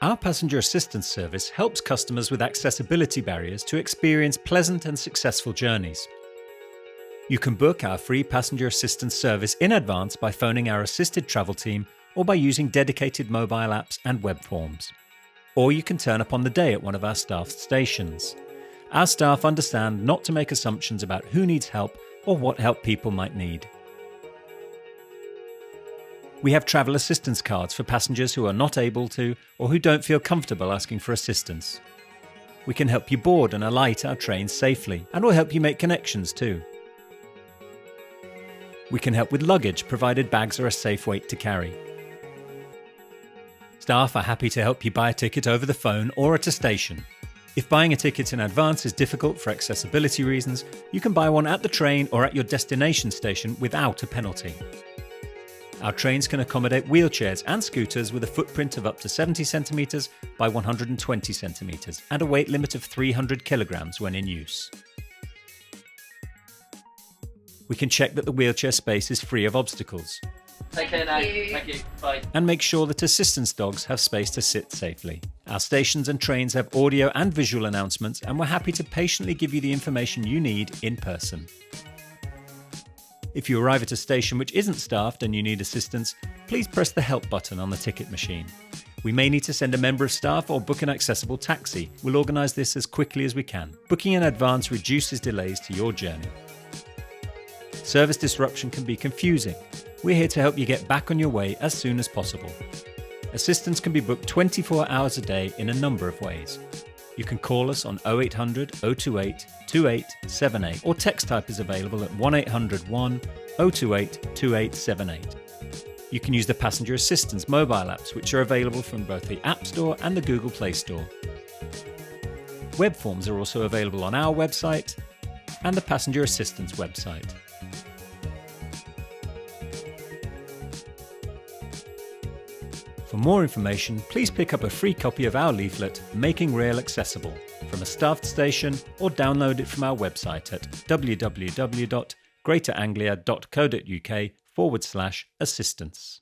Our passenger assistance service helps customers with accessibility barriers to experience pleasant and successful journeys. You can book our free passenger assistance service in advance by phoning our assisted travel team or by using dedicated mobile apps and web forms. Or you can turn up on the day at one of our staffed stations. Our staff understand not to make assumptions about who needs help or what help people might need. We have travel assistance cards for passengers who are not able to or who don't feel comfortable asking for assistance. We can help you board and alight our trains safely, and will help you make connections too. We can help with luggage, provided bags are a safe weight to carry. Staff are happy to help you buy a ticket over the phone or at a station. If buying a ticket in advance is difficult for accessibility reasons, you can buy one at the train or at your destination station without a penalty. Our trains can accommodate wheelchairs and scooters with a footprint of up to 70 centimetres by 120 centimetres and a weight limit of 300 kilograms when in use. We can check that the wheelchair space is free of obstacles. Take care now. Thank you. Bye. And make sure that assistance dogs have space to sit safely. Our stations and trains have audio and visual announcements, and we're happy to patiently give you the information you need in person. If you arrive at a station which isn't staffed and you need assistance, please press the help button on the ticket machine. We may need to send a member of staff or book an accessible taxi. We'll organise this as quickly as we can. Booking in advance reduces delays to your journey. Service disruption can be confusing. We're here to help you get back on your way as soon as possible. Assistance can be booked 24 hours a day in a number of ways. You can call us on 0800 028 2878 or text type is available at 1800 1 028 2878. You can use the passenger assistance mobile apps, which are available from both the App Store and the Google Play Store. Web forms are also available on our website and the passenger assistance website. For more information, please pick up a free copy of our leaflet, Making Rail Accessible, from a staffed station or download it from our website at www.greateranglia.co.uk/assistance.